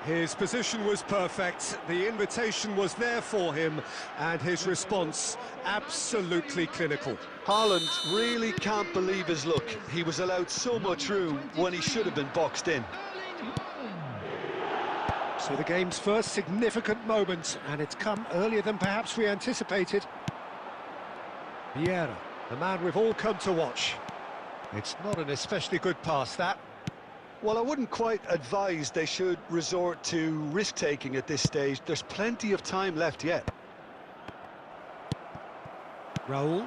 Speaker 2: His position was perfect, the invitation was there for him, and his response absolutely clinical.
Speaker 3: Haaland really can't believe his luck. He was allowed so much room when he should have been boxed in.
Speaker 2: So the game's first significant moment, and it's come earlier than perhaps we anticipated. Vieira, the man we've all come to watch. It's not an especially good pass, that.
Speaker 3: Well, I wouldn't quite advise they should resort to risk-taking at this stage. There's plenty of time left yet.
Speaker 2: Raul.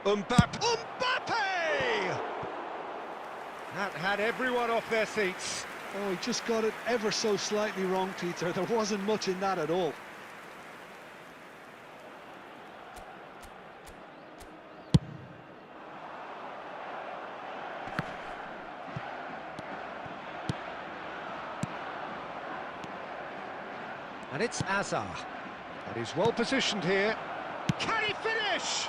Speaker 2: Mbappe! That had everyone off their seats.
Speaker 3: Oh, he just got it ever so slightly wrong, Peter. There wasn't much in that at all.
Speaker 2: And it's Hazard. And he's well positioned here. Can he finish?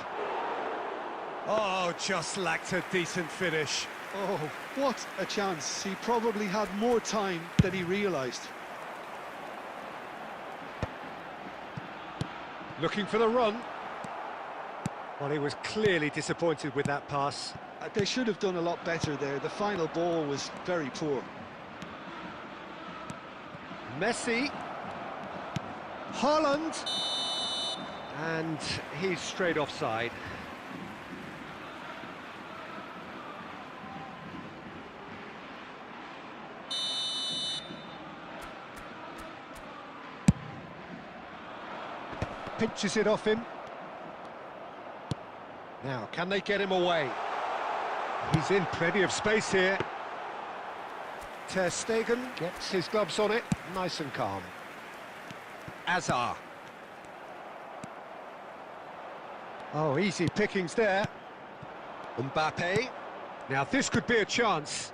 Speaker 2: Oh, just lacked a decent finish.
Speaker 3: Oh, what a chance. He probably had more time than he realised.
Speaker 2: Looking for the run. Well, he was clearly disappointed with that pass.
Speaker 3: They should have done a lot better there. The final ball was very poor.
Speaker 2: Messi. Haaland. And he's straight offside. Pinches it off him. Now, can they get him away? He's in plenty of space here. Ter Stegen gets his gloves on it, nice and calm. Hazard. Oh, easy pickings there. Mbappe. Now this could be a chance.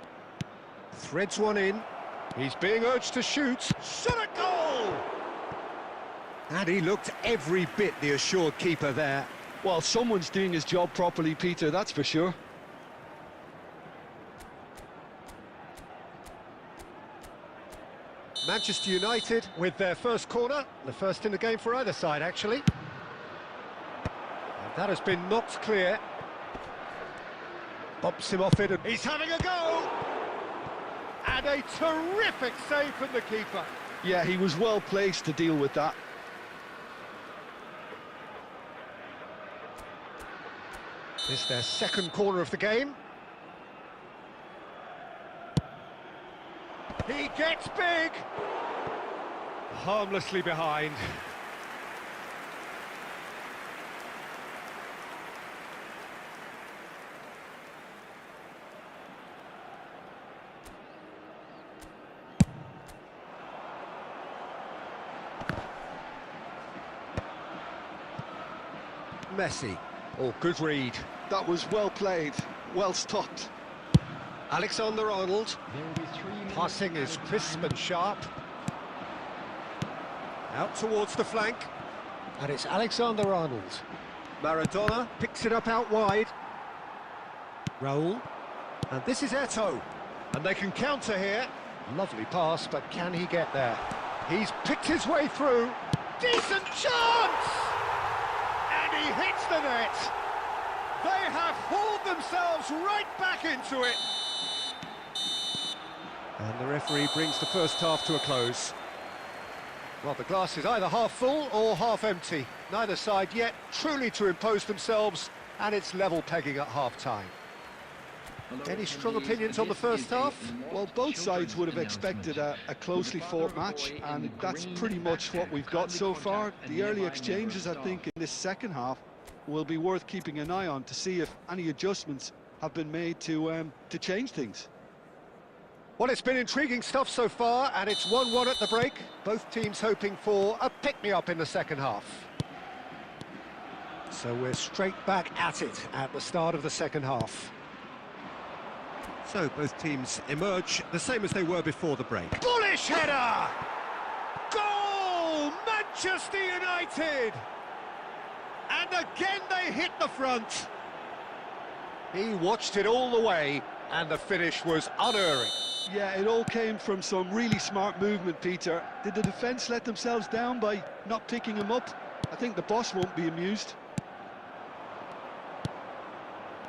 Speaker 2: Threads one in. He's being urged to shoot. Shot a goal! And he looked every bit the assured keeper there.
Speaker 3: Well, someone's doing his job properly, Peter, that's for sure.
Speaker 2: Manchester United with their first corner, the first in the game for either side, actually. And that has been knocked clear. Bumps him off it, and he's having a go! And a terrific save from the keeper.
Speaker 3: Yeah, he was well placed to deal with that.
Speaker 2: This is their second corner of the game. He gets big! Harmlessly behind. Messi. Oh, good read.
Speaker 3: That was well played, well stopped.
Speaker 2: Alexander-Arnold.
Speaker 4: There will be 3 minutes.
Speaker 2: Passing is crisp and sharp. Out towards the flank. And it's Alexander-Arnold. Maradona picks it up out wide. Raul. And this is Eto'o. And they can counter here. Lovely pass, but can he get there? He's picked his way through. Decent chance! And he hits the net. They have hauled themselves right back into it. And the referee brings the first half to a close. Well, the glass is either half full or half empty. Neither side yet truly to impose themselves, and it's level pegging at half-time. Any strong opinions on the first half?
Speaker 3: Well, both sides would have expected a closely fought match, and that's pretty much what we've got so far. The early exchanges, I think, in this second half will be worth keeping an eye on to see if any adjustments have been made to change things.
Speaker 2: Well, it's been intriguing stuff so far, and it's 1-1 at the break. Both teams hoping for a pick-me-up in the second half. So we're straight back at it at the start of the second half.
Speaker 8: So both teams emerge the same as they were before the break.
Speaker 2: Bullish header! Goal! Manchester United! And again they hit the front. He watched it all the way, and the finish was unerring.
Speaker 3: Yeah, it all came from some really smart movement, Peter. Did the defence let themselves down by not picking him up? I think the boss won't be amused.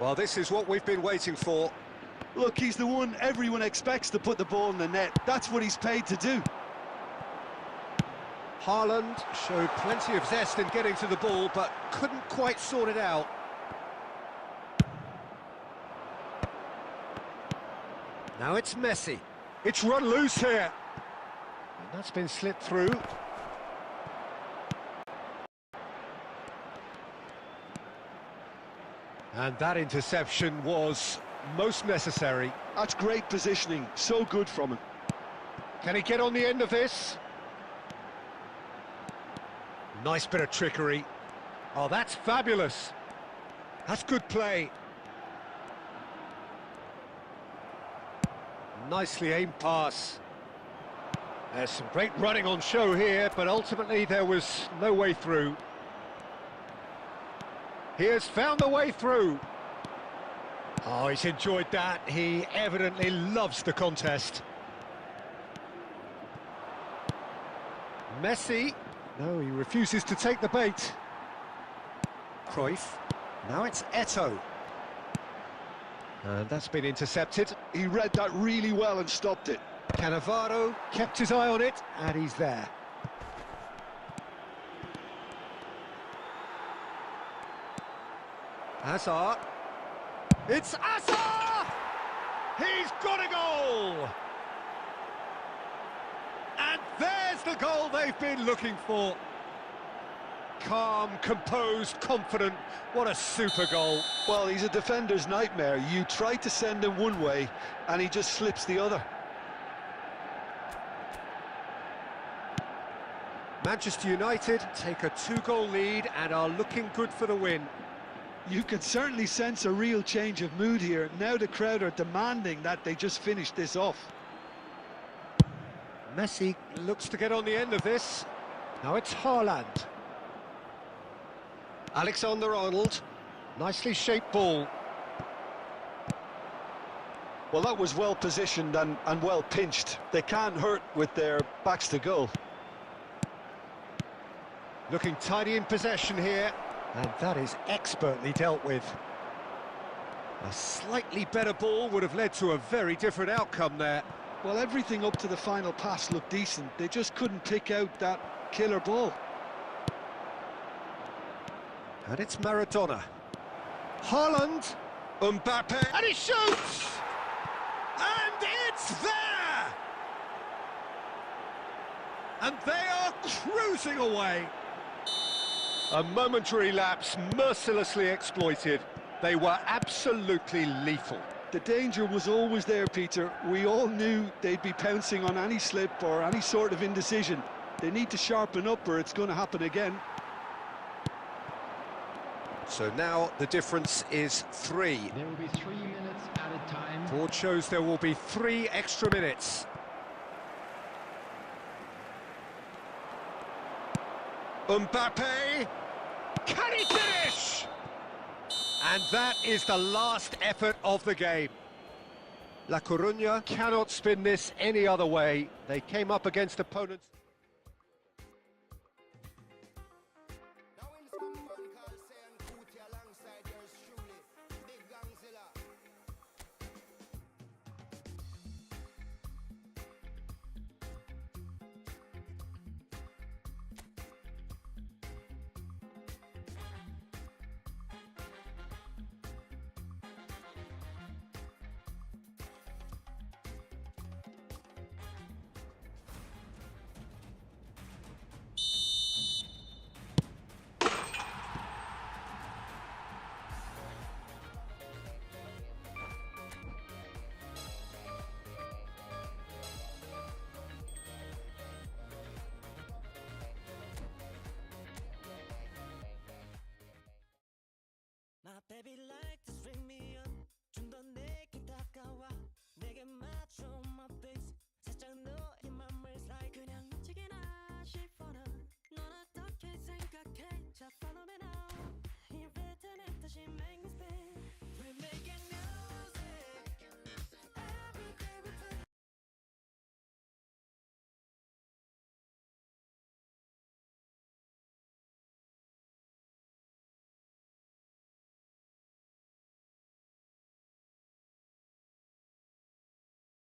Speaker 2: Well, this is what we've been waiting for.
Speaker 3: Look, he's the one everyone expects to put the ball in the net. That's what he's paid to do.
Speaker 2: Haaland showed plenty of zest in getting to the ball, but couldn't quite sort it out. Now it's Messi. It's run loose here. And that's been slipped through. And that interception was most necessary.
Speaker 3: That's great positioning. So good from him.
Speaker 2: Can he get on the end of this? Nice bit of trickery. Oh, that's fabulous. That's good play. Nicely aimed pass. There's some great running on show here, but ultimately there was no way through. He has found the way through. Oh, he's enjoyed that. He evidently loves the contest. Messi. No, he refuses to take the bait. Cruyff. Now it's Eto'o. And that's been intercepted.
Speaker 3: He read that really well and stopped it.
Speaker 2: Cannavaro kept his eye on it, and he's there. Hazard. It's Hazard! He's got a goal! And there's the goal they've been looking for. Calm, composed, confident. What a super goal.
Speaker 3: Well, he's a defender's nightmare. You try to send him one way, and he just slips the other.
Speaker 2: Manchester United take a 2-goal lead and are looking good for the win.
Speaker 3: You can certainly sense a real change of mood here. Now the crowd are demanding that they just finish this off.
Speaker 2: Messi looks to get on the end of this. Now it's Haaland. Alexander-Arnold. Nicely shaped ball.
Speaker 3: Well, that was well positioned and well pinched. They can't hurt with their backs to goal.
Speaker 2: Looking tidy in possession here. And that is expertly dealt with. A slightly better ball would have led to a very different outcome there.
Speaker 3: Well, everything up to the final pass looked decent. They just couldn't pick out that killer ball.
Speaker 2: And it's Maradona. Haaland. Mbappe. And he shoots! And it's there! And they are cruising away. A momentary lapse mercilessly exploited. They were absolutely lethal.
Speaker 3: The danger was always there, Peter. We all knew they'd be pouncing on any slip or any sort of indecision. They need to sharpen up or it's going to happen again.
Speaker 2: So now the difference is 3.
Speaker 4: There will be 3 minutes at a time.
Speaker 2: Board shows there will be 3 extra minutes. Mbappe, can he finish? And that is the last effort of the game. La Coruña cannot spin this any other way. They came up against opponents.
Speaker 6: Baby, lie